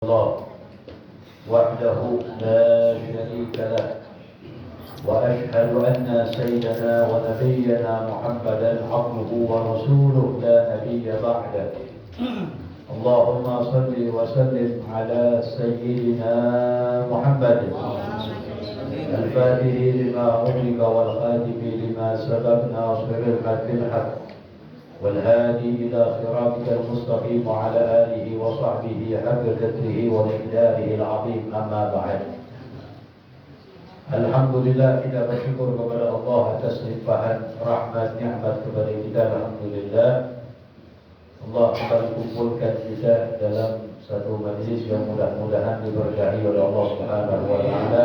الله وحده لا شريك له وأشهد أن سيدنا ونبينا محمدا عبده ورسوله لا نبي بعده. اللهم صل وسلم على سيدنا محمد الفاتح لما أغلق والخاتم لما سبق ناصر الحق بالحق والهادي إلى صراطك المستقيم وعلى آله وصحبه حق قدره ومقداره العظيم. أما بعد. Alhamdulillah, kita bersyukur kepada Allah atas limpahan rahmat nikmat kepada kita. Alhamdulillah, Allah kembali kumpulkan kita dalam satu majlis yang mudah-mudahan diberkahi oleh Allah Subhanahu wa taala.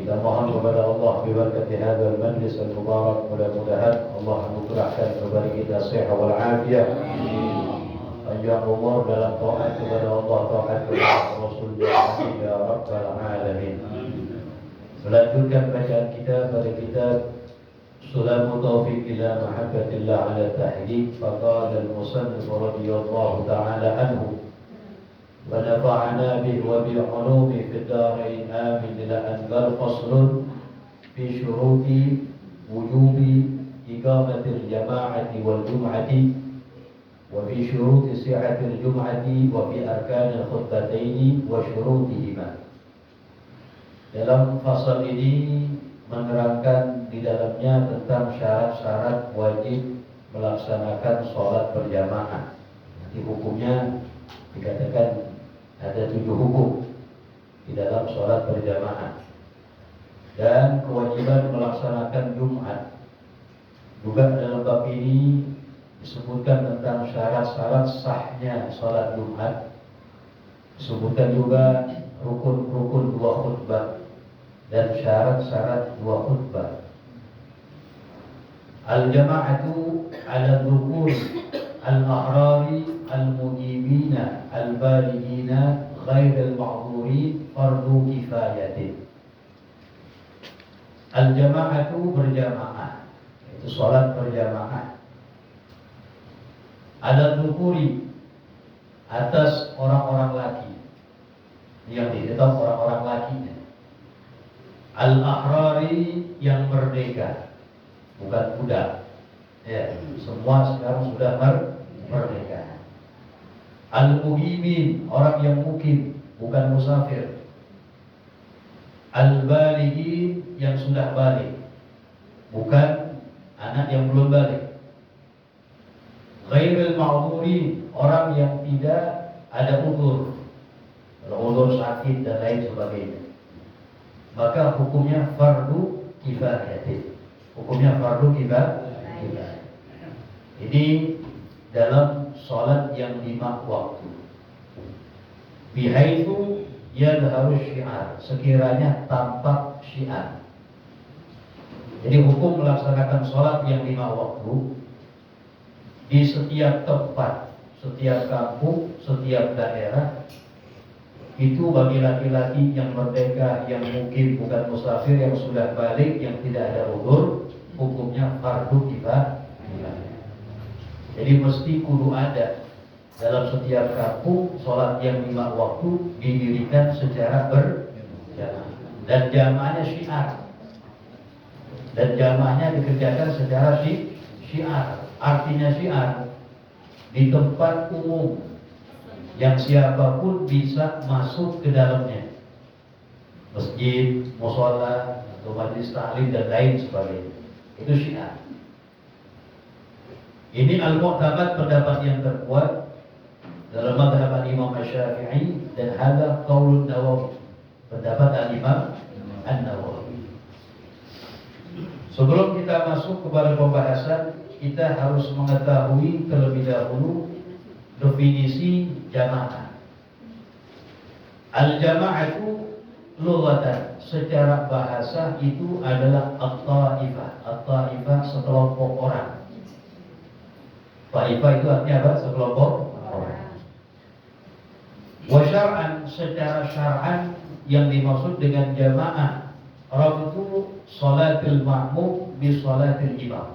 Kita mohon kepada Allah biberkati hadzal majlis al-mubarak, mudah-mudahan Allah anugerahkan kepada kita sehat wal afiyah, panjang umur dalam taat kepada Allah, taat kepada Rasulullah ya rabbal alamin. Melanjutkan bacaan kita pada kitab Sulamu Taufiq ila Mahabbatillah ala Tahqiq. Faqala al-musannif radhiyallahu ta'ala anhu wa nafa'ana bihi wa bi 'ulumi fid darain amin. Ila an qala faslun fi syuruti wujubi iqamatil jama'ati wal jum'ati wa fi syuruti sihhatil jum'ati wa fi arkanil khutbataini wa syurutihima. Dalam fasal ini menerangkan di dalamnya tentang syarat-syarat wajib melaksanakan sholat berjamaah. Nanti hukumnya dikatakan ada 7 hukum di dalam sholat berjamaah. Dan kewajiban melaksanakan Jumat. Juga dalam bab ini disebutkan tentang syarat-syarat sahnya sholat Jumat. Disebutkan juga rukun-rukun 2 khutbah dan syarat-syarat 2 khutbah. Al-jama'atu ala dhukur al-ahrari al-mujibina al-balighina ghair al-ma'dhurin fardu kifayatin. Al-jama'atu berjamaah, itu salat berjamaah. Ala dhukuri, atas orang-orang laki. Yang dihitung orang-orang lakinya. Al-ahrari, yang merdeka, bukan budak. Ya, semua sekarang sudah merdeka. Al-muqimin, orang yang mukim, bukan musafir. Al-balighin, yang sudah balik, bukan anak yang belum balik. Ghairil ma'dhurin, orang yang tidak ada udzur, udzur sakit dan lain sebagainya. Maka hukumnya fardu kifayatin. Hukumnya fardu kifayah. Ini dalam salat yang 5 waktu. Bihaitsu yadharu syiar, sekiranya tampak syiar. Jadi hukum melaksanakan salat yang 5 waktu di setiap tempat, setiap kampung, setiap daerah. Itu bagi laki-laki yang merdeka, yang mungkin bukan musafir, yang sudah balik, yang tidak ada udzur, hukumnya fardu kifayah. Jadi mesti kudu ada dalam setiap kampung salat yang 5 waktu didirikan secara berjamaah. Dan jamaahnya syiar. Dan jamaahnya dikerjakan secara syiar. Artinya syiar di tempat umum yang siapapun bisa masuk ke dalamnya, masjid, mushola, atau majlis ta'lim dan lain sebagainya. Itu syiar. Ini al-mu'tamad, pendapat yang terkuat dalam mazhab Imam Syafi'i, dan hadza qaulun Nawawi, pendapat al-Imam An-Nawawi. Sebelum kita masuk kepada pembahasan, kita harus mengetahui terlebih dahulu definisi jamaah. Al-jama'atu lughatan, secara bahasa itu adalah at-ta'ifah. At-ta'ifah, sekelompok orang. Ta'ifah itu artinya apa? Sekelompok orang. Wa syar'an, secara syar'an yang dimaksud dengan jamaah rabtu salatil ma'mum bi salatil imam,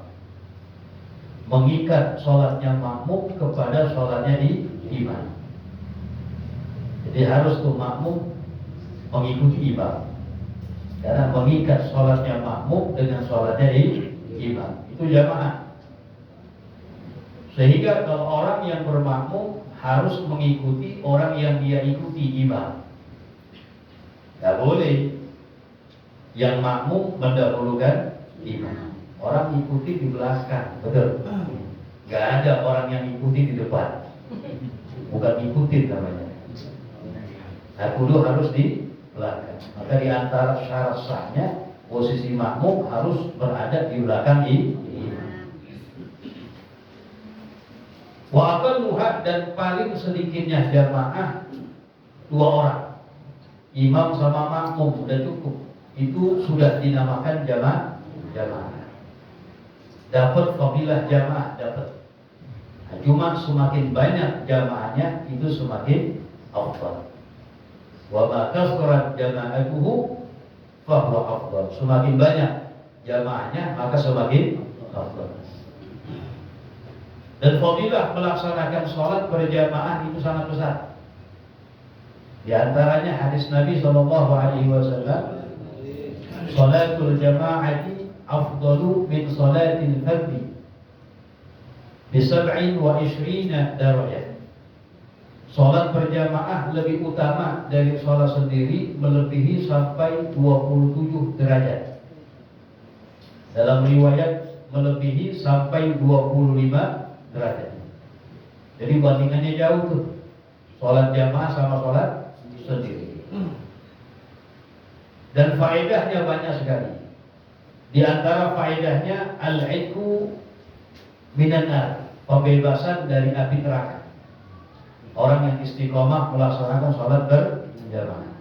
mengikat sholatnya makmum kepada sholatnya imam. Jadi harus tuh makmum mengikuti imam. Karena mengikat sholatnya makmum dengan sholatnya imam. Itu jamaah. Sehingga kalau orang yang bermakmum harus mengikuti orang yang dia ikuti imam. Gak boleh yang makmum mendahulukan imam. Orang ikuti di belakang, betul? Gak ada orang yang ikuti di depan. Bukan ikutin namanya. Nah, kudu harus di belakang. Maka di antara syarat sahnya posisi makmum harus berada di belakang imam. Wa aqalluha, dan paling sedikitnya jamaah 2 orang. Imam sama makmum sudah cukup. Itu sudah dinamakan jamaah. Dapat fadilah jamaah, dapat. Nah, cuma semakin banyak jamaahnya itu semakin afdal. Wa ma kasrat jama'atuhu fa huwa afdal. Semakin banyak jamaahnya maka semakin afdal. Dan fadilah melaksanakan sholat berjamaah itu sangat besar. Di antaranya hadis Nabi sallallahu alaihi wasallam, "Shalatul jama'ati afdalu min shalatil fardhi bi 27 darajah." Sholat berjamaah lebih utama dari sholat sendiri, melebihi sampai 27 derajat. Dalam riwayat melebihi sampai 25 derajat. Jadi bandingannya jauh tuh. Sholat jamaah sama sholat sendiri. Dan faedahnya banyak sekali. Di antara faedahnya al-'itqu minan nar, pembebasan dari api neraka. Orang yang istiqomah melaksanakan sholat berjamaah.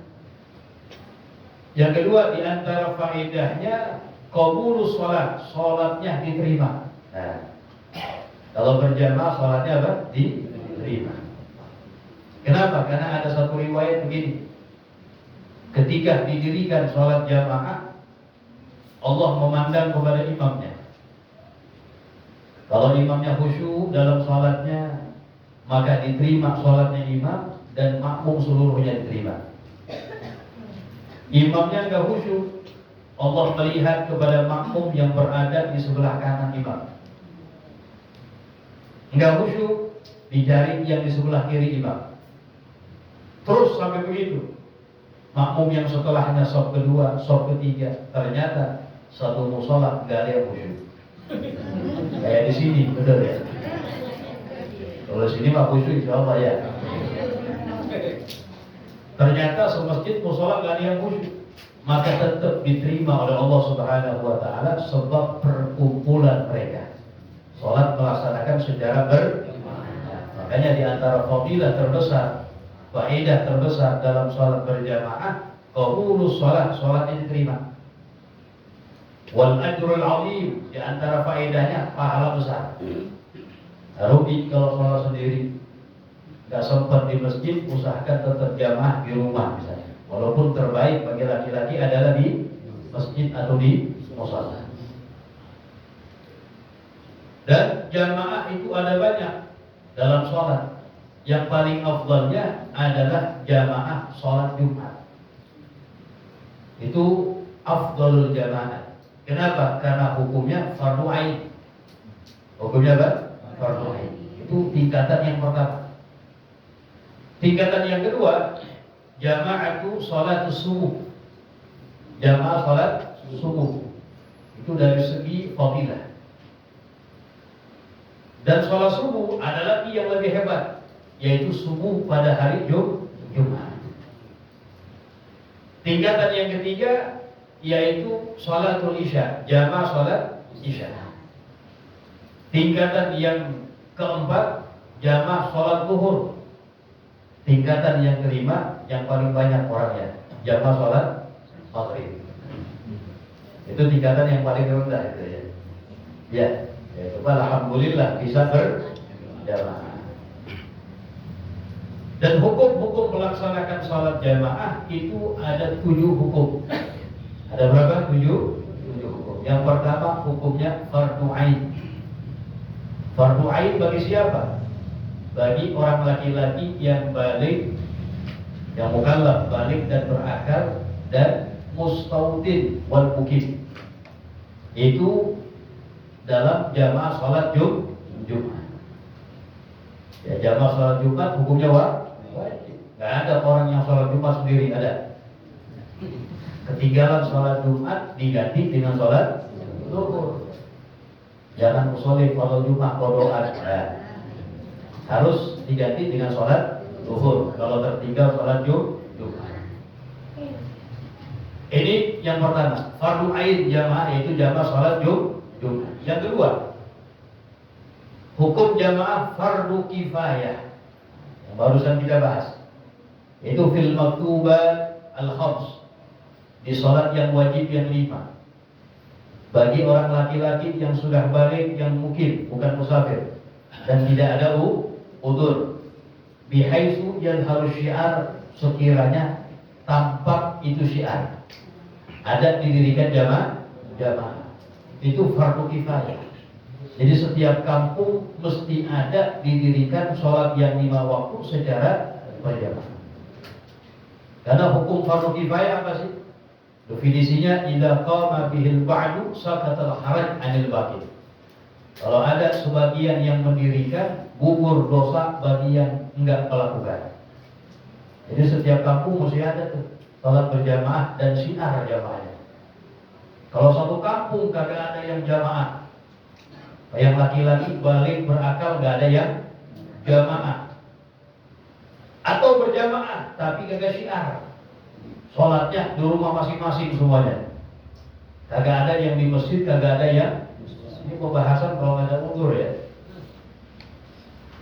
Yang kedua, di antara faedahnya qabulus sholat, sholatnya diterima. Nah, kalau berjamaah sholatnya apa? Diterima. Kenapa? Karena ada satu riwayat begini. Ketika didirikan sholat jamaah, Allah memandang kepada imamnya. Kalau imamnya khusyuk dalam sholatnya, maka diterima sholatnya imam dan makmum seluruhnya diterima. Imamnya enggak khusyuk, Allah melihat kepada makmum yang berada di sebelah kanan imam. Enggak khusyuk, dicari yang di sebelah kiri imam. Terus sampai begitu. Makmum yang setelahnya saf kedua, saf ketiga, ternyata satu musola enggak ada yang khusyuk. Kayak di sini, betul ya? Kalau sini mah khusyuk insyaallah ya. Ternyata semasjid musola enggak ada yang khusyuk, maka tetap diterima oleh Allah Subhanahu wa taala sebab perkumpulan mereka. Salat melaksanakan secara berjamaah. Makanya di antara fadilah terbesar, faedah terbesar dalam salat berjamaah, qabulus salat, salatnya diterima. Wal ajrul azim, di antara faedahnya pahala besar. Rugi kalau sholat sendiri, nggak sempat di masjid, usahakan tetap jamaah di rumah misalnya. Walaupun terbaik bagi laki-laki adalah di masjid atau di musala. Dan jamaah itu ada banyak dalam sholat. Yang paling afdalnya adalah jamaah sholat Jumat. Itu afdalul jamaah. Kenapa? Karena hukumnya fardu ain. Hukumnya apa? Fardu ain. Itu tingkatan yang pertama. Tingkatan yang kedua, jamaatu sholatus subuh. Jamaah sholat subuh. Itu dari segi fadilah. Dan sholat subuh ada lagi yang lebih hebat, yaitu subuh pada hari Jumat. Tingkatan yang ketiga yaitu sholatul isya, jamaah sholat isya. Tingkatan yang keempat, jamaah sholat zuhur. Tingkatan yang kelima, yang paling banyak orangnya, jamaah sholat maghrib. Itu tingkatan yang paling rendah itu ya. Ya, itu alhamdulillah bisa berjamaah. Dan hukum-hukum melaksanakan sholat jamaah itu ada 7 hukum. Ada berapa? 7 hukum. Yang pertama hukumnya fardu ain. Fardu ain bagi siapa? Bagi orang laki-laki yang balik Yang mukallaf, balik dan berakal, dan mustautin wal mukim. Itu dalam jamaah sholat Jumat. Ya, jamaah sholat Jumat hukumnya wajib. Nggak ada orang yang sholat Jumat sendiri, ada. Ketinggalan sholat Jumat diganti dengan sholat zuhur. Jangan usolli kalau Jumat qodaan. Harus diganti dengan sholat zuhur kalau tertinggal sholat Jumat. Ini yang pertama, fardu ain jamaah, yaitu jamaah sholat Jumat. Yang kedua, hukum jamaah fardu kifayah yang barusan kita bahas, yaitu fil maktubat al-khams, di sholat yang wajib yang 5, bagi orang laki-laki yang sudah balik, yang mukim, bukan musafir, dan tidak ada udzur, bihaitsu yadhharu syiar, sekiranya tampak itu syiar, ada didirikan jamaah. Itu fardu kifayah. Jadi setiap kampung mesti ada didirikan sholat yang 5 waktu secara berjamaah. Karena hukum fardu kifayah apa sih? Definisinya, idza qama bihil ba'du saqatal haraj 'anil baqi. Kalau ada sebagian yang mendirikan, gugur dosa bagi yang enggak melakukan. Jadi setiap kampung mesti ada tuh sholat berjamaah dan syiar jamaahnya. Kalau satu kampung kagak ada yang jamaah, yang laki-laki balik berakal nggak ada yang jamaah, atau berjamaah tapi kagak syiar, sholatnya di rumah masing-masing semuanya, kagak ada yang di masjid, kagak ada yang, ini pembahasan kalau nggak ada udzur ya,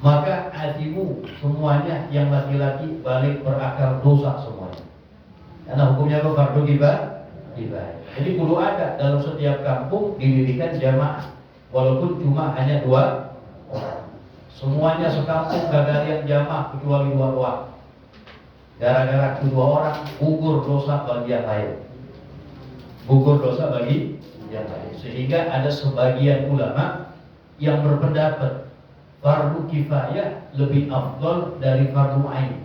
maka azimu semuanya yang laki-laki balik berakal dosa semuanya, karena hukumnya apa? Fardu kifayah. Jadi kudu ada dalam setiap kampung didirikan jamaah, walaupun cuma hanya 2 orang. Semuanya sekampung gak ada yang jamaah kecuali 2 orang. Gara-gara 2 orang gugur dosa bagi yang lain. Sehingga ada sebagian ulama yang berpendapat fardu kifayah lebih afdal dari fardu ain.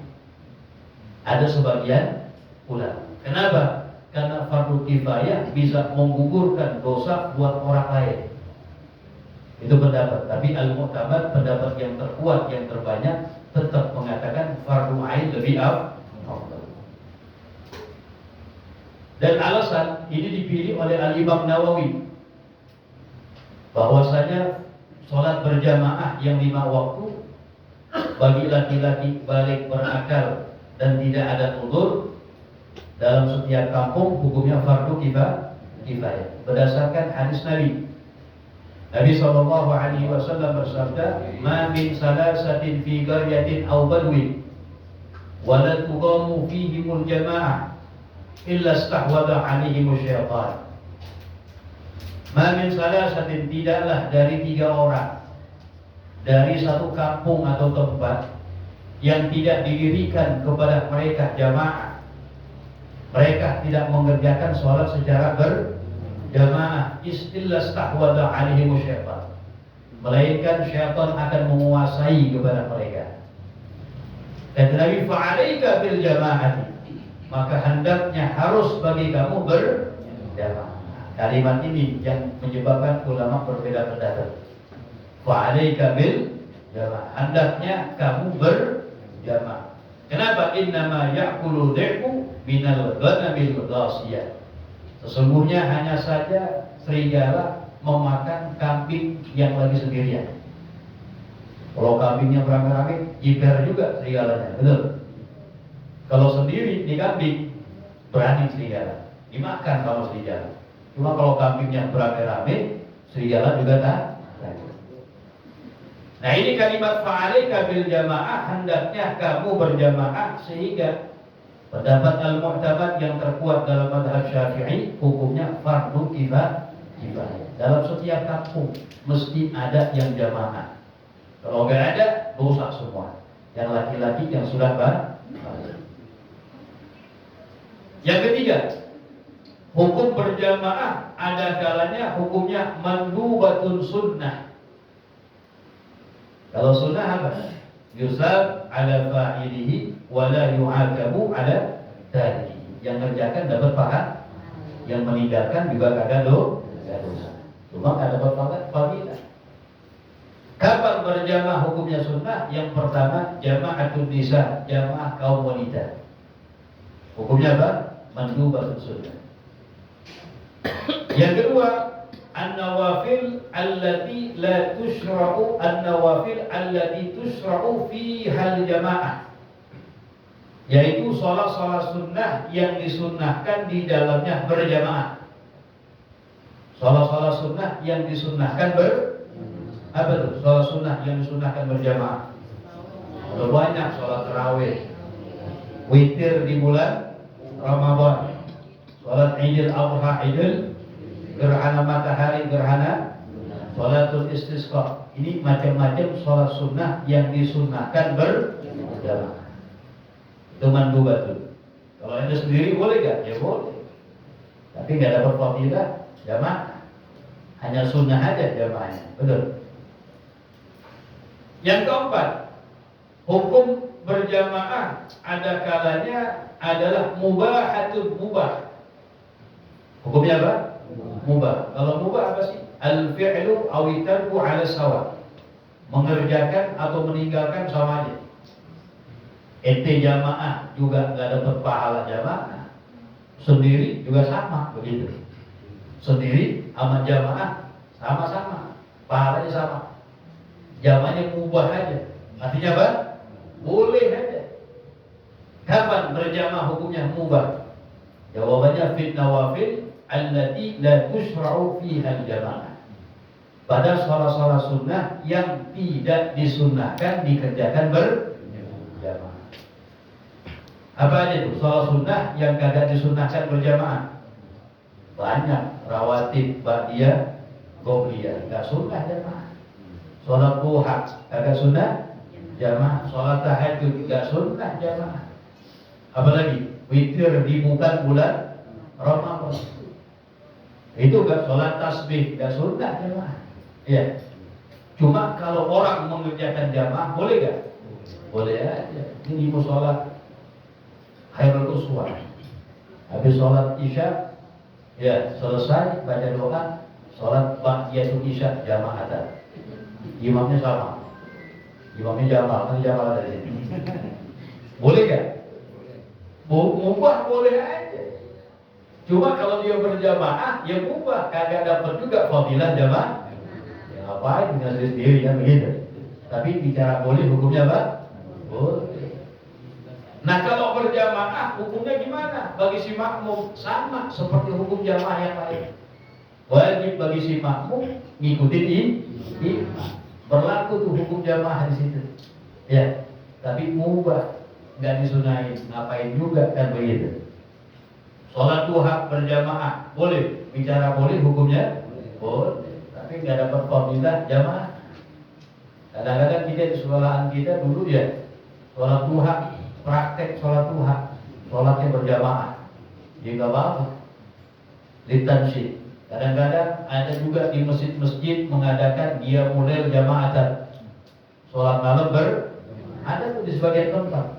Ada sebagian ulama. Kenapa? Karena fardu kifayah bisa menggugurkan dosa buat orang lain. Itu pendapat. Tapi al-mu'tamad, pendapat yang terkuat, yang terbanyak, tetap mengatakan fardu ain lebih afdal. Dan alasan ini dipilih oleh Al-Imam Nawawi, bahwasanya sholat berjamaah yang 5 waktu bagi laki-laki balik berakal dan tidak ada udzur dalam setiap kampung hukumnya fardu kifayah, berdasarkan hadis Nabi. Nabi SAW bersabda, "Ma min salasatin fi qaryatin aw badwin wa la tuqamu fihimul jamaah illa istahwadha 'alaihimul syaitan." Ma min salasatin, tidaklah dari 3 orang dari satu kampung atau tempat yang tidak didirikan kepada mereka jamaah. Mereka tidak mengerjakan sholat secara berjamaah, istahwadha 'alaihim syaitan, melainkan syaitan akan menguasai kepada mereka. Dan Nabi, fa'alaika bil jamaah, maka hendaknya harus bagi kamu berjamaah. Kalimat ini yang menyebabkan ulama berbeda pendapat. Fa'alaika bil jamaah, hendaknya kamu berjamaah. Kenapa? Innama ya'kulu dhi'bu minal ghanamil ghasiyah. Sesungguhnya hanya saja serigala memakan kambing yang lagi sendirian. Kalau kambingnya beramai-ramai, jiper juga serigalanya, betul? Kalau sendiri di kambing, berani serigala, dimakan kalau serigala. Cuma kalau kambingnya beramai-ramai, serigala juga tak. Nah, ini kalimat fa'alaika bil jamaah, hendaknya kamu berjamaah, sehingga pendapat al-mu'tamad yang terkuat dalam mazhab Syafi'i hukumnya fardu kifayah. Dalam setiap kampung mesti ada yang jamaah. Kalau nggak ada, dosa semua. Yang laki-laki yang sudah balik. Yang ketiga, hukum berjamaah ada kalanya hukumnya mandubatun sunnah. Kalau sunnah apa? yusab ala fa'ilihi wa la yu'aqabu ala tarikihi. Yang ngerjakan dapat pahala, yang meninggalkan juga kagak dosa. Cuma kagak dapat fadilah. Kapan berjamaah hukumnya sunnah? Yang pertama, jama'atun nisa, jamaah kaum wanita. Hukumnya apa? Mandubatun sunnah. Yang kedua, an-nawafil allati la tushra'u, an-nawafil allati tushra'u fi hal jamaah. Yaitu salat-salat sunnah yang disunnahkan di dalamnya berjamaah. Salat-salat sunnah yang disunnahkan apa tuh? Salat sunnah yang disunnahkan berjamaah. Ada banyak, salat tarawih, witir di bulan Ramadan, salat Idul Adha, Idul gerhana matahari, gerhana, salatul istisqa. Ini macam-macam salat sunnah yang disunnahkan berjamaah. Itu mandubatun. Kalau anda sendiri boleh gak? Ya boleh. Tapi nggak dapat fadilah jamaah. Hanya sunnah aja jamaahnya. Betul. Yang keempat, hukum berjamaah ada kalanya adalah mubahatun mubah. Hukumnya apa? Mubah. Kalau mubah apa sih? Al-fi'lu awitarku ala sawa. Mengerjakan atau meninggalkan sama aja. Ente jamaah juga nggak dapat pahala jamaah. Sendiri juga sama begitu. Sendiri sama jamaah sama-sama, pahalanya sama. Jamaahnya mubah aja. Artinya apa? Boleh aja. Kapan berjamaah hukumnya mubah? Jawabannya fit nawafil allati la tushra'u fiha al-jamaah. Pada salat-salat sunnah yang tidak disunnahkan dikerjakan berjamaah. Apa aja itu salat sunnah yang kagak disunnahkan berjamaah? Banyak. Rawatib, ba'diyah, qobliyah, enggak sunnah jamaah. Salat duha kagak sunnah jamaah. Salat tahajud enggak sunnah jamaah. Apalagi witir di bulan Ramadan. Itu enggak, salat tasbih enggak sunnah jamaah. Iya. Cuma kalau orang mengerjakan jamaah boleh enggak? Boleh aja. Ini musola Khairul Uswah. Habis sholat isya, ya selesai baca doa, sholat ba'diyatul isya jamaatan. Imamnya sama, imamnya jamaah, kan jamaah dari sini. Boleh gak? Mubah boleh aja. Cuma kalau dia berjamaah, ya mubah, kagak dapat juga fadilah jamaah. Ya ngapain dengan sendiri kan begitu. Tapi bicara boleh, hukumnya apa? Boleh. Nah kalau berjamaah hukumnya gimana? Bagi si makmum sama seperti hukum jamaah yang lain. Wajib bagi si makmum ngikutin imam. Berlaku tuh hukum jamaah di situ. Ya, tapi mubah, nggak disunahin. Ngapain juga kan begitu. Sholat duha berjamaah boleh, bicara boleh hukumnya boleh. Tapi nggak dapat fadilah jamaah. Kadang-kadang kita di sekolahan kita dulu ya sholat duha, praktek sholat duha, sholatnya berjamaah, dia nggak apa-apa. Litansyid. Kadang-kadang ada juga di masjid-masjid mengadakan dia mulai jamaatan, sholat malam ada tuh di sebagian tempat.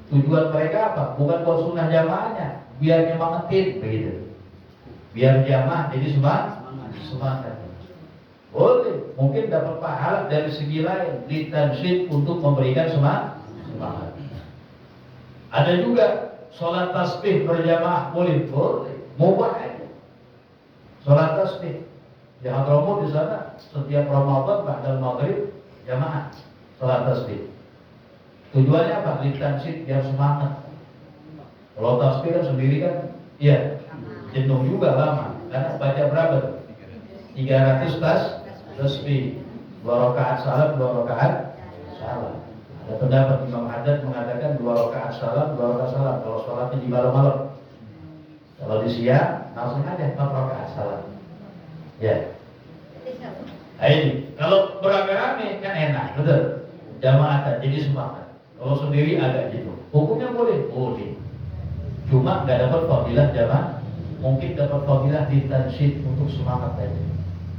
Tujuan mereka apa? Bukan buat sunnah jamaahnya, biar nyemangatin begitu, biar jamaah jadi semangat. Boleh, mungkin dapat pahala dari segi lain, litansyid untuk memberikan semangat. Ada juga sholat tasbih berjamaah boleh, mubah aja. Sholat tasbih di Hadramaut di sana setiap Ramadan ba'dal maghrib jamaah sholat tasbih. Tujuannya apa? Litansyid biar semangat. Kalau tasbih kan sendiri kan, iya jenuh juga lama. Karena baca berapa? 300 tasbih, 2 rakaat salam, 2 rakaat salam. Ada pendapat Imam Haddad mengatakan 2 rakaat salam, 2 rakaat salam. Kalau sholatnya di malam-malam, kalau di siang langsung aja 4 rakaat salam. Ya. Nah ini kalau beramai-ramai kan enak, betul. Jamaah jadi semangat. Kalau sendiri agak gitu. Hukumnya boleh. Cuma nggak dapat fadilah jamaah. Mungkin dapat fadilah di tansyid untuk semangat aja.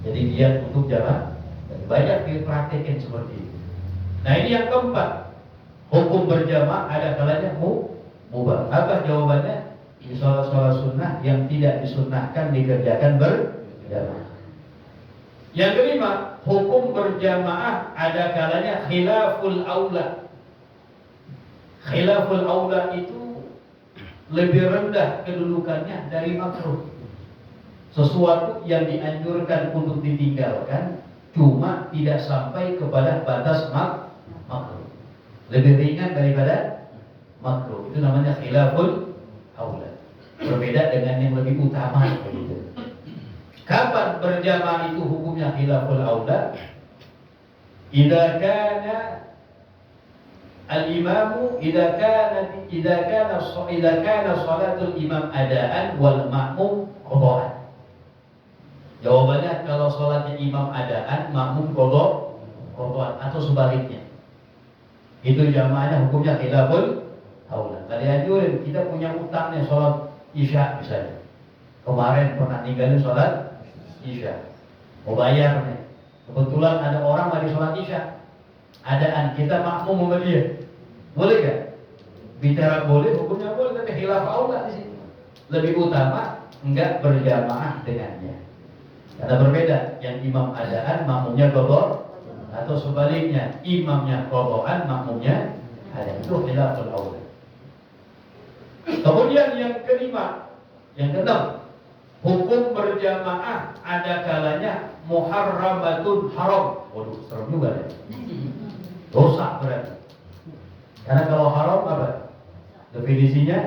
Jadi dia untuk jamaah. Banyak dipraktekin seperti itu. Nah ini yang keempat, Hukum berjamaah ada kalanya mubah. Apa jawabannya? Di sholat-sholat sunnah yang tidak disunnahkan dikerjakan berjamaah. Yang kelima, hukum berjamaah ada kalanya khilaful aula. Khilaful aula itu lebih rendah kedudukannya dari makruh. Sesuatu yang dianjurkan untuk ditinggalkan, cuma tidak sampai kepada batas makruh. Lebih ringan daripada makruh. Itu namanya khilaful aula. Berbeda dengan yang lebih utama begitu. Kapan berjamaah itu hukumnya khilaful aula? Idza kana al-imamu idza kana salatul imam adaan wal ma'mum qada'an. Jawabannya kalau salatnya imam adaan, makmum qada'an atau sebaliknya. Itu jamaahnya hukumnya khilaful aula. Tadi anjurin kita punya utangnya salat Isya misalnya. Kemarin pernah ninggalin salat Isya. Mau bayar nih. Kebetulan ada orang lagi salat Isya. Adaan kita makmum sama dia. Boleh gak? Bicara boleh, hukumnya boleh, tapi khilaf aula di sini. Lebih utama enggak berjamaah dengannya. Karena berbeda, yang imam adaan makmumnya qadha atau sebaliknya, imamnya qadhaan makmumnya ada. Itu khilaful aula. Kemudian yang kelima, yang keenam, hukum berjamaah ada kalanya muharramatun haram. Waduh, serem juga ya. Dosa berarti. Karena kalau haram apa? Definisinya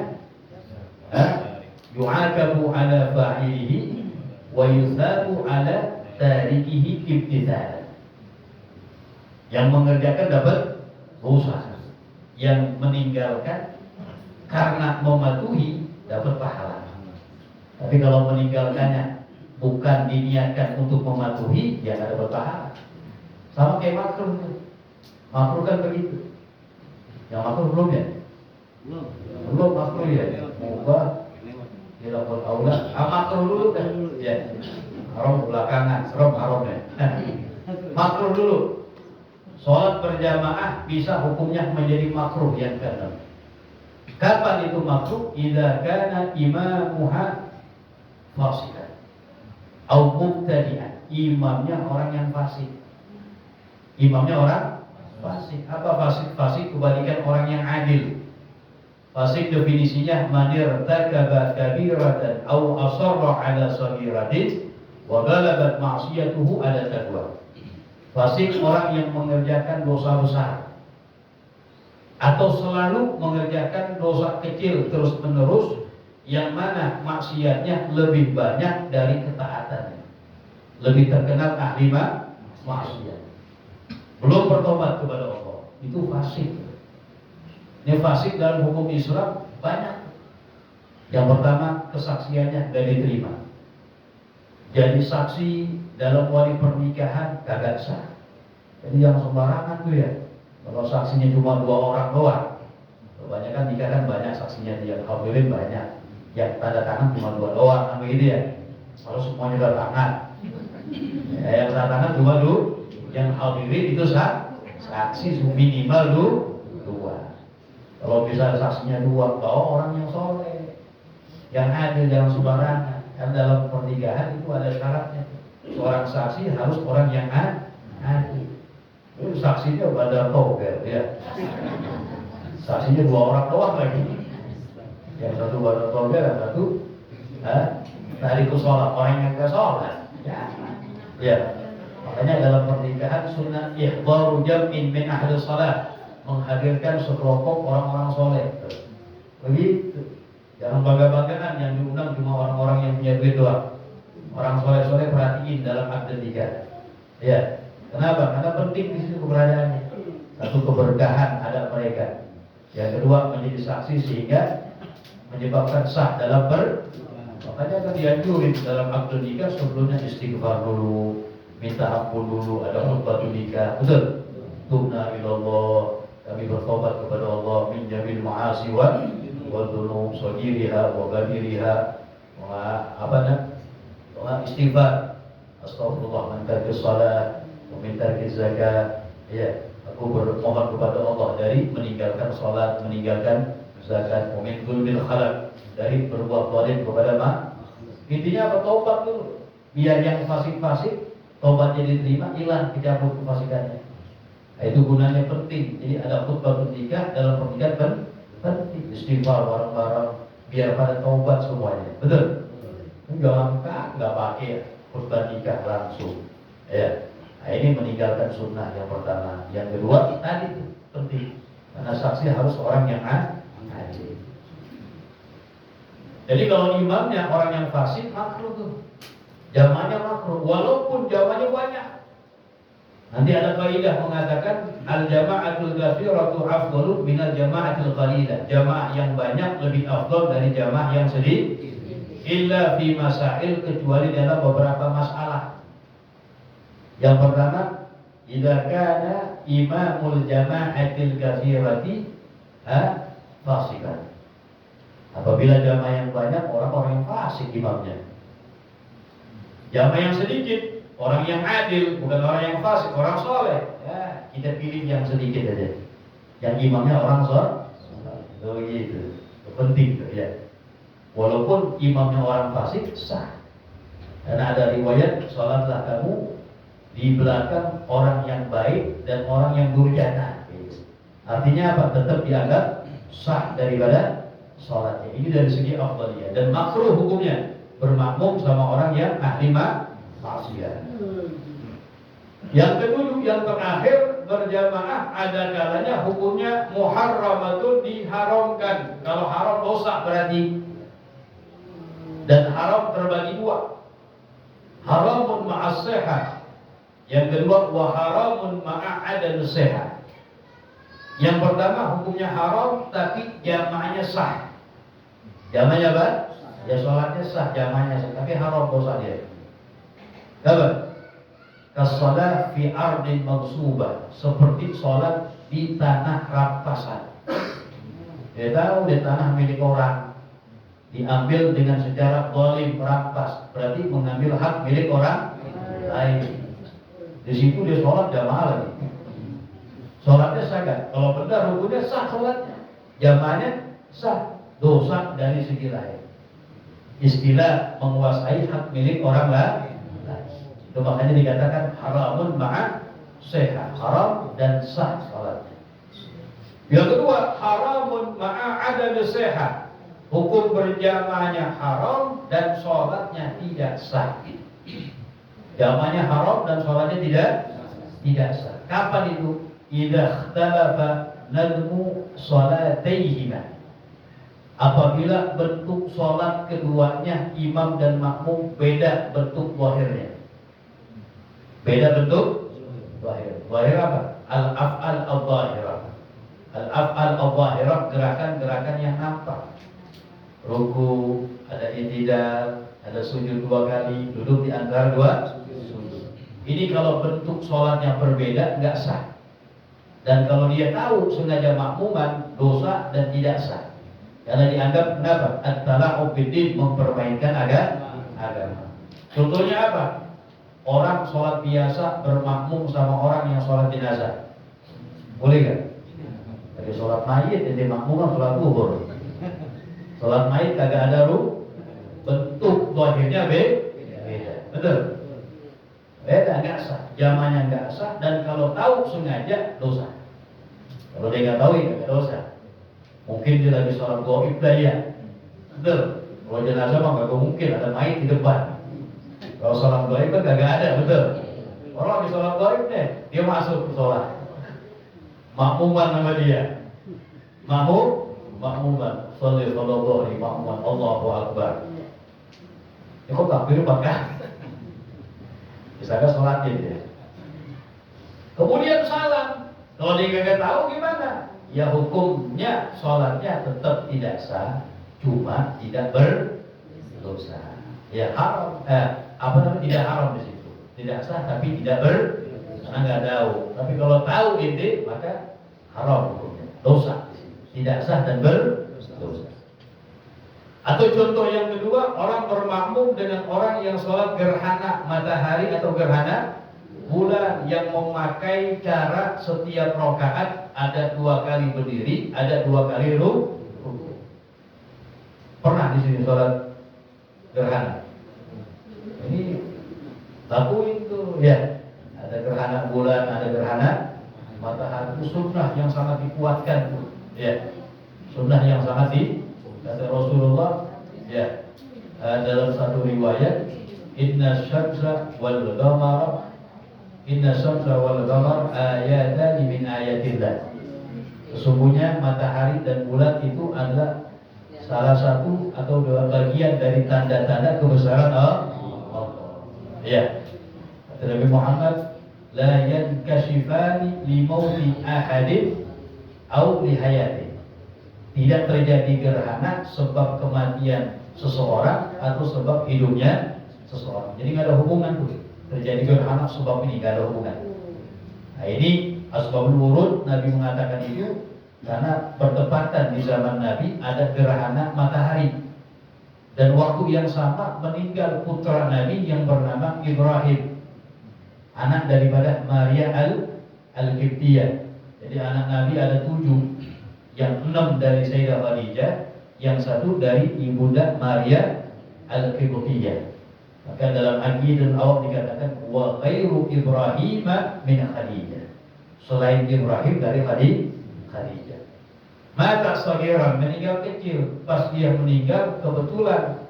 yu'aqabu ala fa'ilihi wa yusabu ala tarikihi ibtida'an. Yang mengerjakan dapat dosa, yang meninggalkan karena mematuhi dapat pahala. Tapi kalau meninggalkannya bukan diniatkan untuk mematuhi, dia tidak dapat pahala. Sama kayak makruh. Makruh kan begitu. Yang makruh belum ya? Belum makruh ya. Mubah, khilaful aula. Makruh dulu kan? Ya. Haram belakangan, serem haramnya. Makruh dulu. Sholat berjamaah bisa hukumnya menjadi makruh yang keenam. Kapan itu makruh? Idza kana imamuha fasikan au mubtadi'an. Imamnya orang yang fasik. Imamnya orang fasik. Apa fasik? Fasik kebalikan orang yang adil. Fasik definisinya man irtakaba kabiratan au asarra ala saghiratin wa ghalabat ma'siyatuhu ala taqwa. Fasik orang yang mengerjakan dosa besar atau selalu mengerjakan dosa kecil terus-menerus, yang mana maksiatnya lebih banyak dari ketaatannya. Lebih terkenal ahli maksiat. Belum bertobat kepada Allah. Itu fasik. Ini fasik dalam hukum Islam banyak. Yang pertama, kesaksiannya tidak diterima. Jadi saksi dalam wali pernikahan kagak sah. Jadi yang sembarangan tuh ya. Kalau saksinya cuma 2 orang doang, kebanyakan nikah kan banyak saksinya, yang hadirin banyak, yang tanda tangan cuma 2 doang, kan begitu ya. Kalau semuanya tanda tangan, ya, yang tanda tangan cuma 2, yang hadirin itu saksi minimal 2. Kalau bisa saksinya 2, bawa orang yang soleh, yang adil, jangan sembarangan. Karena dalam pernikahan itu ada syaratnya, seorang saksi harus orang yang adil. Itu saksinya badar togel ya. Saksinya 2 orang doang lagi. Yang satu badar togel, yang satu tarikus sholat, orang yang gak sholat. Ya. Makanya dalam pernikahan sunnah ihdharu jam'in min ahli sholat, menghadirkan sekelompok orang-orang soleh. Begitu. Jangan bangga-banggaan yang diundang cuma orang-orang yang punya duit doang. Orang soleh-soleh perhatiin dalam akad nikah. Ya. Kenapa? Karena penting di situ keberadaannya. Satu, keberkahan ada mereka. Yang kedua, menjadi saksi sehingga menyebabkan sah dalam makanya kan dianjurin dalam akad nikah sebelumnya istighfar dulu, minta ampun dulu, ada khutbah nikah. Betul? Tubna ilallah, kami bertobat kepada Allah min jamil ma'asi wa dzunub saghiriha wa kabiriha wa istighfar. Astagfirullah min tarki shalah wa min tarki zakat. Ya, Aku bermohon kepada Allah dari meninggalkan sholat, meninggalkan zakat, min dzulmil khalaq, dari berbuat zalim kepada mak. Intinya apa? Taubat dulu. Biar yang fasik-fasik taubatnya diterima, hilang dicabut kefasikannya. Nah, itu gunanya penting. Jadi ada khutbah nikah dalam pernikahan penting. Istighfar bareng-bareng biar pada taubat semuanya. Betul? Enggak pakai khutbah nikah langsung. Ya. Nah, ini meninggalkan sunnah yang pertama. Yang kedua tadi itu penting. Karena saksi harus orang yang adil. Jadi kalau imamnya orang yang fasik, makruh tuh. Jamaahnya makruh, walaupun jamaahnya banyak. Nanti ada kaidah mengatakan al-jama'atul katsiratu afdalu minal jama'atil qalilah. Jamaah yang banyak lebih afdal dari jamaah yang sedikit. Illa fi masail, kecuali dalam beberapa masalah. Yang pertama, idza kana imamul jama'atil katsirati fasikan. Apabila jamaah yang banyak orang-orang yang fasik imamnya. Jamaah yang sedikit orang yang adil, bukan orang yang fasik, orang soleh. Ya, kita pilih yang sedikit aja. Yang imamnya orang soleh. Oh gitu. Penting tuh ya. Walaupun imamnya orang fasik sah. Karena ada riwayat, sholatlah kamu di belakang orang yang baik dan orang yang durjana. Artinya apa? Tetap dianggap sah daripada sholatnya. Ini dari segi afdaliyah. Dan makruh hukumnya bermakmum sama orang yang ahli maksiat. Yang kedua, yang terakhir, berjamaah ada kalanya hukumnya muharramatun, diharamkan. Kalau haram dosa berarti. Dan haram terbagi dua. Haramun ma'as sehat. Yang kedua, wa haramun ma'adad sehat. Yang pertama hukumnya haram tapi jamaahnya sah. Jamaahnya apa? Ya sholatnya sah, jamaahnya sah, tapi haram dosa dia. Apa? Kasalah fi ardin maghsubah, seperti sholat di tanah rampasan. Dia tahu di tanah milik orang diambil dengan secara zalim, rampas, berarti mengambil hak milik orang lain. Di situ dia sholat jamaah lagi. Sholatnya sah kan? Kalau benar hukumnya sah sholatnya, jamaahnya sah, dosa dari segi lain. Istilah menguasai hak milik orang lain. Itu makanya dikatakan haramun ma'a sehat, haram dan sah salatnya. Yang kedua, haramun ma'a adam sehat. Hukum berjamaahnya haram dan salatnya tidak sah. Jamaahnya haram dan salatnya tidak sah. Kapan itu? Idza ikhtalafa nadmu salataihima. Apabila bentuk salat keduanya imam dan makmum beda bentuk zahirnya. Beda bentuk zahir. Zahir apa? Al-af'al al-zahirah. Al-af'al al-zahirah, gerakan-gerakan yang nampak. Ruku, ada i'tidal, ada sujud 2 kali, duduk di antara 2 sujud. Ini kalau bentuk sholatnya berbeda enggak sah. Dan kalau dia tahu sengaja makmuman, dosa dan tidak sah. Karena dianggap kenapa? At-tala'ub bid-din, mempermainkan agama. Contohnya apa? Orang sholat biasa bermakmum sama orang yang sholat jenazah, boleh kan? Tapi sholat mayit jadi makmum kan sholat zuhur. Sholat mayit kagak ada bentuk zahirnya beda, betul? Beda, nggak sah, jamaahnya nggak sah, dan kalau tahu sengaja dosa. Kalau dia nggak tahu ya nggak dosa. Mungkin dia lagi sholat gaib ya, betul? Kalau jenazah mah nggak mungkin ada mayit di depan. Kalau sholat gaib kan kagak ada, betul? Orang di sholat gaib deh, dia masuk ke sholat, makmuman sama dia, makmuman, sallallahu alaihi makmuman, Allahu Akbar. Ya kok takbir 4 kali? Misalnya sholatnya dia. Kemudian salam, kalau dia kagak tahu gimana? Ya hukumnya sholatnya tetap tidak sah, cuma tidak berdosa. Ya haram, tidak haram di situ, tidak sah tapi tidak karena nggak tahu. Tapi kalau tahu ini maka haram hukumnya, dosa di situ, tidak sah dan berdosa. Atau contoh yang kedua, orang bermakmum dengan orang yang sholat gerhana matahari atau gerhana bulan yang memakai cara setiap rakaat ada 2 kali berdiri, ada 2 kali ruku. Pernah di sini sholat gerhana? Ini lakuin tuh ya. Ada gerhana bulan, ada gerhana matahari. Itu sunnah yang sangat dikuatkan tuh. Ya, sunnah yang sangat kata Rasulullah. Ya, dalam satu riwayat, Inna syamsa wal qamar ayatan min ayatillah. Sesungguhnya matahari dan bulan itu adalah salah satu atau 2 bagian dari tanda-tanda kebesaran Allah. Ya. Kata Nabi Muhammad, la yankashifani li mauti ahadin au li hayati. Tidak terjadi gerhana sebab kematian seseorang atau sebab hidupnya seseorang. Jadi nggak ada hubungan tuh. Terjadi gerhana sebab ini nggak ada hubungan. Nah ini asbabul wurud, Nabi mengatakan itu karena bertepatan di zaman Nabi ada gerhana matahari. Dan waktu yang sama meninggal putra Nabi yang bernama Ibrahim, anak daripada Maria al-Qibtiyah. Jadi anak Nabi ada 7, yang 6 dari Sayyidah Khadijah, yang 1 dari ibunda Maria al-Qibtiyah. Maka dalam Aqidah awal dikatakan wa khairu Ibrahim min Khadijah. Selain Ibrahim dari Khadijah. Mata sagiran, meninggal kecil. Pas dia meninggal kebetulan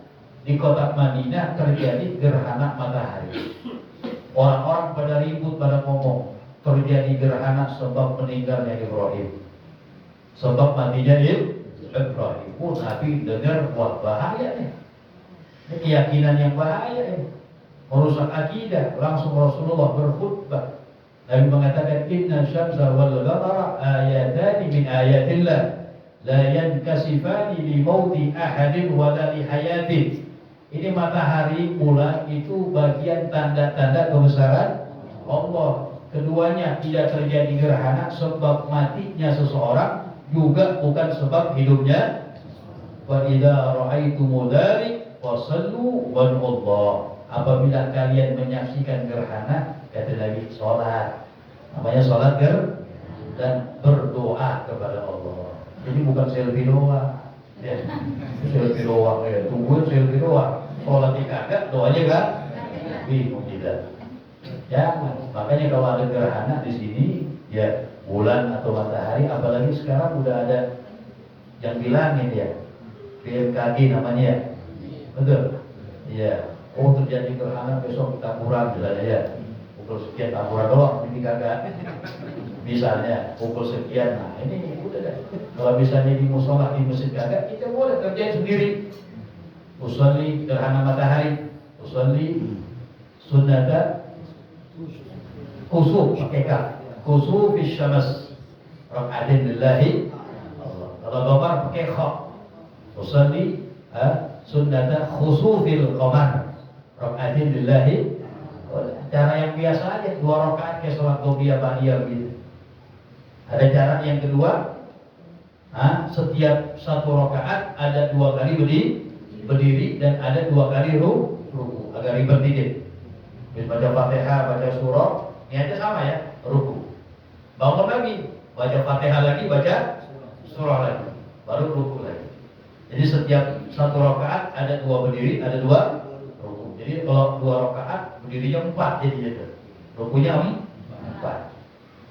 di kota Madinah terjadi gerhana matahari. Orang-orang pada ribut, pada ngomong terjadi gerhana sebab meninggalnya Ibrahim, sebab matinya Ibrahim. Nabi dengar, wah bahaya nih. Ini keyakinan yang bahaya ini, merusak akidah. Langsung Rasulullah berkhutbah. Nabi mengatakan inna syamsa wal qamara ayatan min ayatillah la yankasifani li mauti ahadin wa la li hayatin. Ini matahari, bulan itu bagian tanda-tanda kebesaran Allah. Keduanya tidak terjadi gerhana sebab matinya seseorang, juga bukan sebab hidupnya. Wa idza ra'aitumul dzalik wasallu wallah. Apabila kalian menyaksikan gerhana, kata Nabi, sholat. Namanya sholat dan berdoa kepada Allah. Jadi bukan selfie doang. Ya, selfie doang ya. Tungguin selfie doang. Sholat kagak, doanya kan? Bingung tidak. Jangan. Makanya kalau ada gerhana di sini, ya bulan atau matahari, apalagi sekarang udah ada yang bilangin ya, BMKG namanya ya. Betul? Iya. Oh terjadi gerhana besok taburan misalnya ya. Pukul sekian taburan doang, ini kagak. Misalnya pukul sekian, nah ini udah deh. Kalau misalnya di musola di masjid kagak, kita boleh kerjain sendiri. Usolli gerhana matahari, usolli sunnata khusuf pakai kaf, khusuf syams rakaatin lillahi Allah. Kalau qamar pakai kha, usolli sunnata khusufil qamar rakaatin lillahi. Cara yang biasa aja, 2 rakaat kayak sholat qobliyah ba'diyah gitu. Ada cara yang kedua, setiap 1 rakaat ada 2 kali berdiri dan ada 2 kali ruku, agak ribet dikit. Habis baca Fatihah, baca surah, niatnya sama ya, ruku. Bangun lagi, baca Fatihah lagi, baca surah lagi, baru ruku lagi. Jadi setiap 1 rakaat ada 2 berdiri, ada 2 ruku. Jadi kalau 2 rakaat berdirinya 4 jadi itu. Rukunya 4.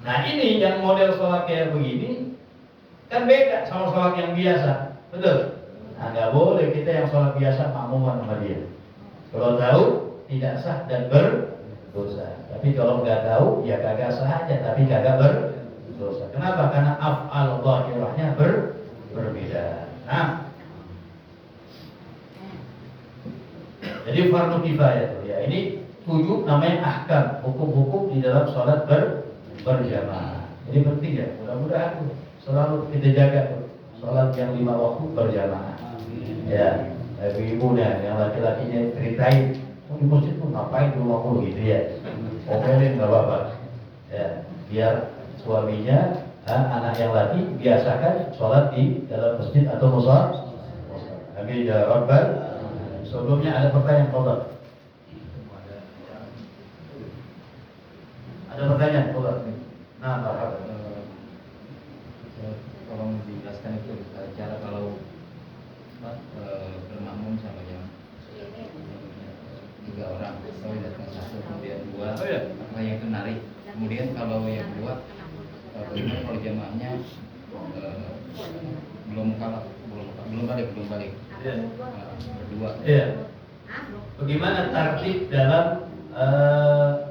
Nah ini yang model sholat kayak begini kan beda sama sholat yang biasa, betul? Nah nggak boleh kita yang sholat biasa makmuman sama dia. Kalau tahu tidak sah dan berdosa. Tapi kalau nggak tahu ya kagak sah aja, tapi kagak berdosa. Kenapa? Karena af'al zahirahnya berbeda. Nah, jadi fardu kifayah tuh ya. Ini 7 namanya ahkam, hukum-hukum di dalam sholat berjamaah. Jadi penting ya, mudah-mudahan selalu kita jaga tuh sholat yang 5 waktu berjamaah. Ya, ibu-ibunya yang laki-lakinya ceritain, di masjid tuh ngapain 50 gitu ya. Omelin nggak apa-apa. Ya, biar suaminya, anak yang laki biasakan sholat di dalam masjid atau musola. Amin ya rabbal. Sebelumnya ada pertanyaan, Pak. Ada pertanyaan? Coba. Nah, marhaban. Tolong dijelaskan itu cara kalau bermakmum sama yang 3 orang, kalau datang 1 kemudian 2, apakah yang itu narik? Kemudian kalau yang 2, bagaimana kalau jamaahnya belum balik berdua? Iya. Bagaimana tertib dalam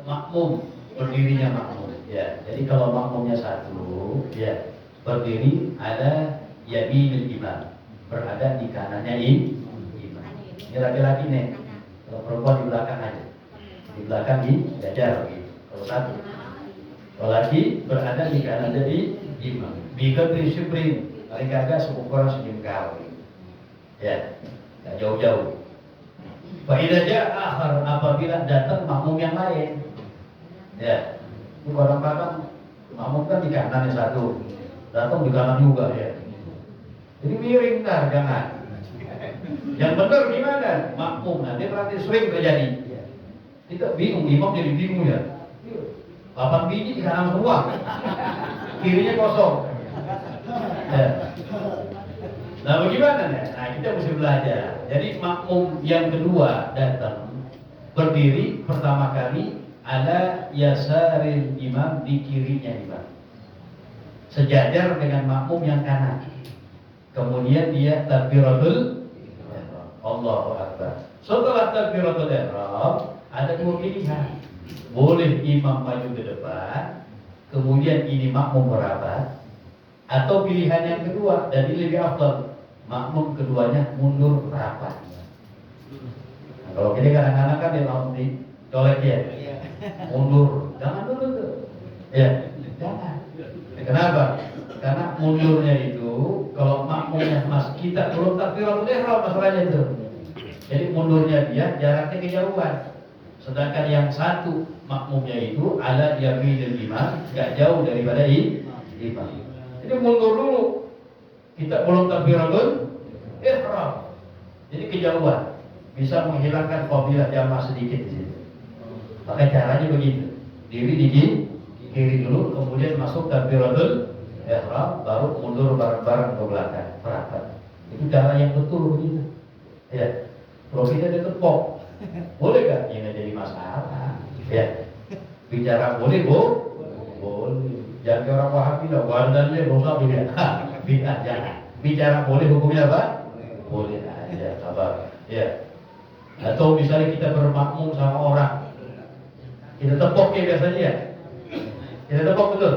makmum, berdirinya makmum? Ya, jadi kalau makmumnya 1, ya berdiri ada yaminul imam, berada di kanannya imam. Ini laki-laki nih, kalau perempuan di belakang aja, di belakang di jajar gitu. Kalau 1, kalau laki berada di kanan jadi imam. Bikin prinsipin, paling kagak seukuran sejengkal. Ya, nggak jauh-jauh. Faidah akhir apabila datang makmum yang lain, ya, itu kadang-kadang makmum kan di kanan yang 1, datang di kanan juga ya. Jadi miring ntar, jangan. Yang benar gimana? Makmum nanti berarti sering terjadi. Kita bingung, imam jadi bingung ya. 8 biji di kanan semua, kirinya kosong. Ya. Nah bagaimana nih? Nah kita mesti belajar. Jadi makmum yang kedua datang berdiri pertama kali ada yasaril imam, di kirinya imam, sejajar dengan makmum yang kanan. Kemudian dia takbiratul ihram, Allahu Akbar. Setelah takbiratul ihram ada 2 pilihan. Boleh imam maju ke depan, kemudian ini makmum merapat, atau pilihan yang kedua dan ini lebih afdal, makmum keduanya mundur rapat. Nah, kalau kita kadang-kadang kan di colek ya, mundur, jangan dulu tuh, ya, jangan. Kenapa? Karena mundurnya itu kalau makmumnya mas kita belum takbiratul ihram masalahnya itu. Jadi mundurnya dia jaraknya kejauhan. Sedangkan yang 1 makmumnya itu ala yaminil imam, gak jauh daripada imam. Jadi mundur dulu. Kita belum takbiratul ihram. Jadi kejauhan. Bisa menghilangkan fadilah jamaah sedikit di situ. Maka caranya begitu. Diri di kiri dulu, kemudian masuk takbiratul ihram, baru mundur bareng-bareng ke belakang, merapat. Itu cara yang betul begitu. Ya. Kalau kita ditepok, boleh gak? Ya nggak jadi masalah. Ya. Bicara boleh, boleh. Jangan ke orang Wahabi lah, wadannya dosa bid'ah, jangan. Bicara boleh, hukumnya apa? Boleh aja, sabar. Ya. Atau misalnya kita bermakmum sama orang, kita tepok ya biasanya ya. Kita tepok betul.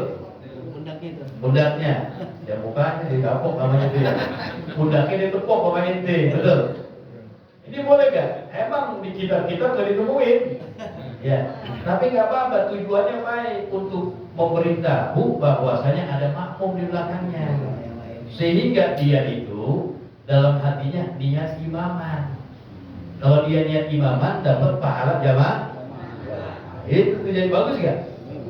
Bundaknya, ya mukanya ditepok namanya itu ya. Bundaknya ditepok sama ente, betul. Ini boleh gak? Emang di kita nggak ditemuin. Ya, tapi nggak apa-apa. Tujuannya baik untuk memberitahu bahwasanya ada makmum di belakangnya, sehingga dia itu dalam hatinya niat imaman. Kalau dia niat imaman dapat pahala jamaah. Itu jadi bagus gak?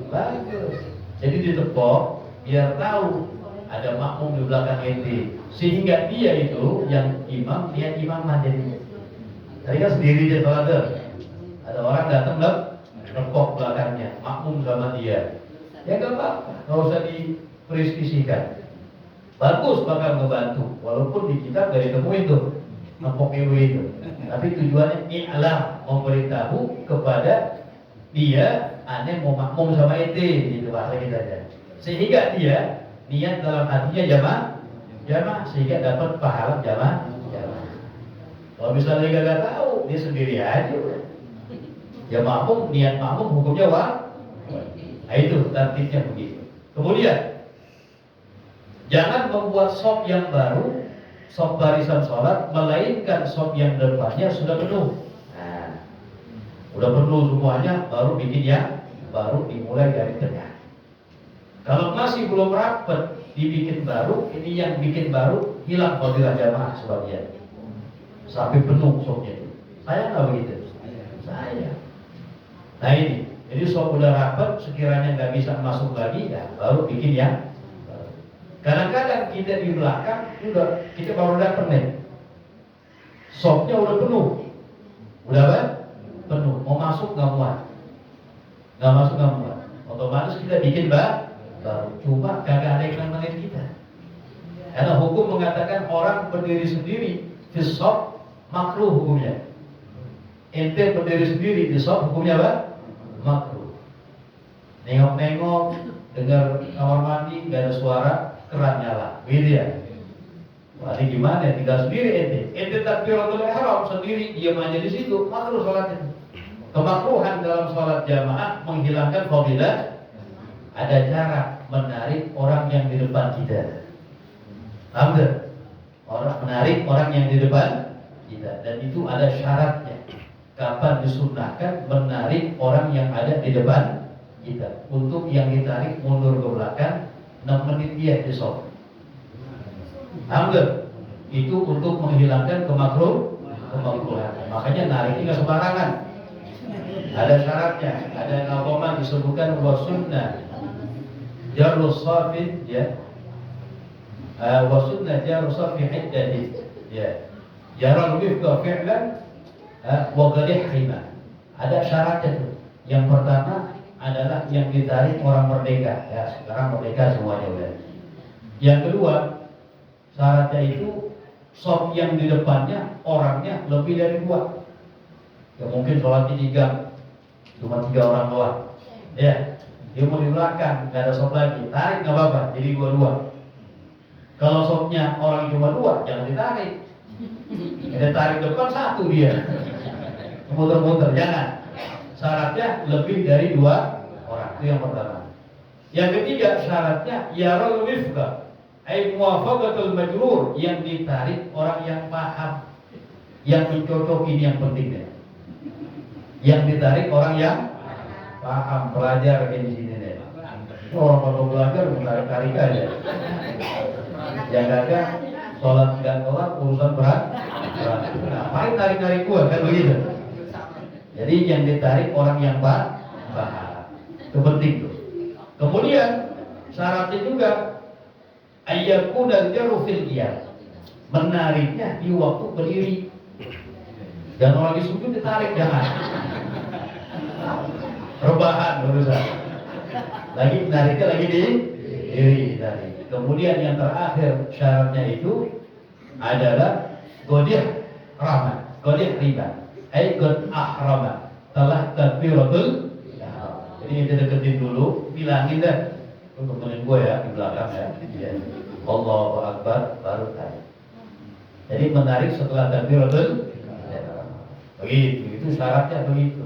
Bagus. Jadi ditepok biar tahu ada makmum di belakang ente, sehingga dia itu yang imam niat imaman jadinya. Tadi kan sendiri dia sholat tuh. Ada orang datang nepok belakangnya, makmum sama dia. Ya gak apa-apa, gak usah diprestisikan. Bagus bakal ngebantu, walaupun di kitab gak ditemuin tuh nepok ibu itu. Tapi tujuannya i'lam, memberitahu kepada dia aneh mau makmum sama ente, gitu bahasa kita aja. Sehingga dia niat dalam hatinya jamaah, sehingga dapat pahala jamaah. Kalau misalnya dia gak tahu, dia sendiri aja. Ya makmum, niat makmum hukumnya nah itu tertibnya begitu. Kemudian jangan membuat sop yang baru, sop barisan sholat, melainkan sop yang depannya sudah penuh. Nah, udah penuh semuanya, baru bikin yang baru, dimulai dari tengah. Kalau masih belum rapat, dibikin baru, ini yang bikin baru hilang fadilah jamaah sebagian. Sampai penuh sopnya itu. Saya nggak begitu. Saya. Nah ini, jadi sop udah rapat, sekiranya nggak bisa masuk lagi, ya baru bikin yang baru. Kadang-kadang kita di belakang, kita baru datang nih, sopnya udah penuh, udah apa? Penuh. Mau masuk nggak muat, otomatis kita bikin baru. Cuma kagak ada yang nemenin kita. Karena hukum mengatakan orang berdiri sendiri di shop makruh hukumnya. Ente berdiri sendiri di shop hukumnya apa? Makruh. Nengok-nengok, dengar kamar mandi nggak ada suara, keran nyala, gitu ya. Wah, ini gimana? Tinggal sendiri ente takbiratul ihram sendiri, diam aja di situ, makruh sholatnya. Kemakruhan dalam sholat jamaah menghilangkan fadilah. Ada cara menarik orang yang di depan kita. Paham gak? Menarik orang yang di depan kita, dan itu ada syaratnya. Kapan disunnahkan menarik orang yang ada di depan kita? Untuk yang ditarik mundur ke belakang, nemenin dia di soft. Paham gak? Itu untuk menghilangkan kemakruhan. Makanya nariknya nggak sembarangan. Ada syaratnya. Ada nakoman disebutkan wasunnah jarus safin, ya. Wasunnah jarus safin iddati, ya. Jarul wifqa fi'lan wa qadih khima. Ada syaratnya tuh. Yang pertama adalah yang ditarik orang merdeka, ya. Sekarang merdeka semuanya udah. Yang kedua, syaratnya itu soft yang di depannya orangnya lebih dari 2. Ya mungkin sholatnya 3, cuma 3 orang doang. Ya, dia mau di belakang, nggak ada soft lagi, tarik nggak apa-apa, jadi 2-2. Kalau softnya orang cuma 2, jangan ditarik. Ada tarik depan 1 dia, muter-muter, jangan. Syaratnya lebih dari 2 orang, itu yang pertama. Yang ketiga syaratnya yarul wifqa, ai muwafaqatul majrur, yang ditarik orang yang paham, yang mencocoki, ini yang pentingnya. Yang ditarik orang yang paham, pelajar kayak di sini deh. Orang kalau belajar menarik-tarik aja. Yang ada sholat nggak kelar, urusan berat. Ngapain tarik-tarik gua, kan begitu. Jadi yang ditarik orang yang paham, itu penting tuh. Kemudian syaratnya juga ayyakuna jaru fil qiyam, menariknya di waktu berdiri. Dan orang lagi sujud ditarik, jangan. Rebahan urusan. Lagi nariknya lagi di diri tadi. Kemudian yang terakhir syaratnya itu adalah godih rahmat, godih riba, god ahrama, telah takbiratul ihram. Jadi kita deketin dulu, bilangin dah untuk temen gue ya di belakang ya. Allahu Akbar baru tarik. Jadi menarik setelah takbiratul ihram. Begitu, itu syaratnya begitu.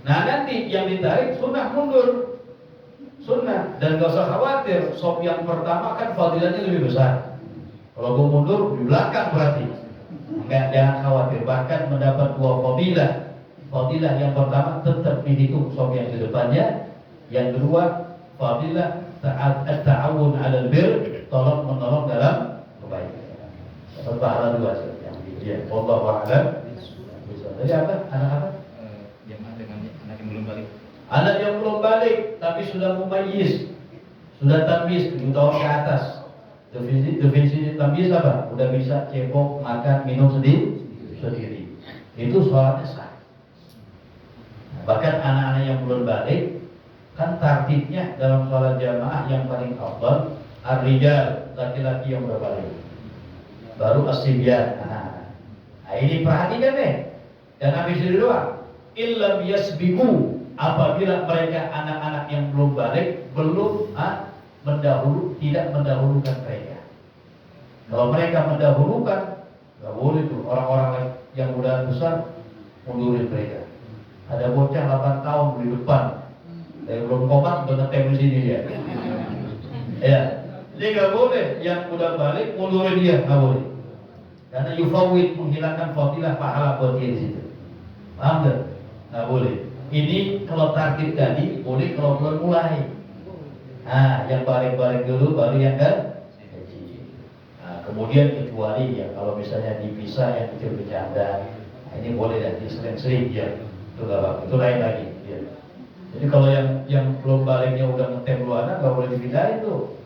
Nah nanti yang ditarik sunnah mundur, sunnah, dan gak usah khawatir. Sop yang pertama kan fadilahnya lebih besar. Kalau gue mundur di belakang berarti jangan khawatir, bahkan mendapat 2 fadilah. Fadilah yang pertama tetap dihitung sop yang di depannya. Yang kedua fadilah ta'awun 'alal bir, tolong menolong dalam kebaikan. Dapat pahala 2 yang dia. Wallahu a'lam. Jadi apa? Anak apa? Jamaah dengan anak yang belum balik. Anak yang belum balik tapi sudah mumayyiz, sudah tamyiz 7 tahun ke atas. Definisi tamyiz apa? Udah bisa cebok, makan, minum sendiri. Itu sholatnya sah. Bahkan anak-anak yang belum balik, kan tartibnya dalam sholat jamaah yang paling afdal ar-rijal, laki-laki yang udah balik, baru as-sibyan, anak-anak. Nah ini perhatikan deh. Dan habis itu doang, illam yasbiqu, apabila mereka anak-anak yang belum balik belum tidak mendahulukan mereka. Kalau mereka mendahulukan, nggak boleh tuh orang-orang yang udah besar mundurin mereka. Ada bocah 8 tahun di depan, belum komat udah ngetem di sini dia. Ya, jadi nggak boleh yang udah balik mundurin dia, nggak boleh. Karena yufawwid, menghilangkan fadilah pahala buat dia di situ. Paham gak? Nggak boleh. Ini kalau target tadi boleh kalau belum mulai. Nah, yang balik-balik dulu baru yang kan. Nah, kemudian kecuali ya kalau misalnya dipisah yang kecil bercanda, nah, ini boleh dan sering-sering ya. Itu nggak apa, itu lain lagi. Ya. Jadi kalau yang belum baliknya udah ngetem lu anak, nggak boleh dipindahin tuh.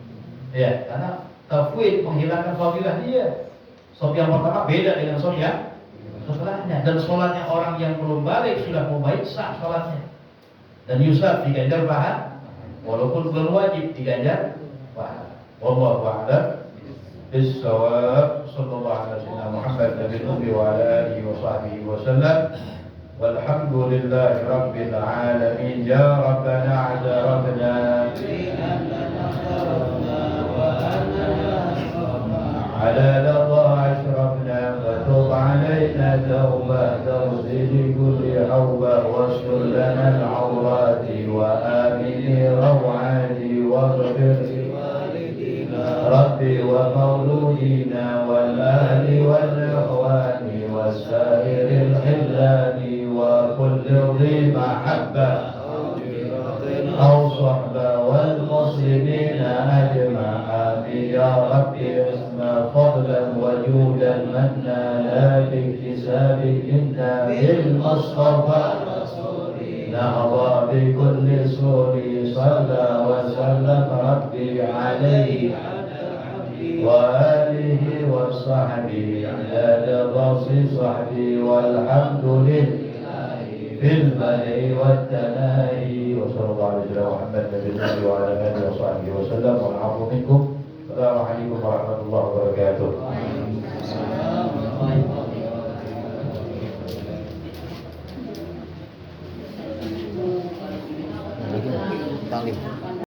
Ya, karena tafwid menghilangkan fadilah dia. Sop yang pertama beda dengan sop yang setelahnya, dan sholatnya orang yang belum balik sudah mau baik sah sholatnya. dan yusab diganjar pahala, walaupun belum wajib diganjar pahala. Wallahu a'lam bis-shawab. Sallallahu alaihi wasallam Muhammad nabiyil ummi wa ala alihi wa sahbihi wa sallam. Walhamdulillahi rabbil alamin. Ya Rabbana a'tarafna على لظى أشرفنا فتب علينا توبة تغسل كل حوبة واستر لنا العورات وآمن روعات واغفر لوالدينا ربي ومولودينا والأهل والإخوان والسائر الخلان وكل ذي محبة أو صحبة والمسلمين أجمع آمين يا ربي فضلا وجودا منا لا باكتساب منا بالمصطفى نهضى بكل سور صلى وسلم ربي عليه وآله وصحبه عدد ضرس صحبه والحمد لله في الملء والتناهي وصلى الله على سيدنا محمد نبي الله وعلى آله وصحبه وسلم والعفو منكم. السلام عليكم ورحمة الله وبركاته. Talim.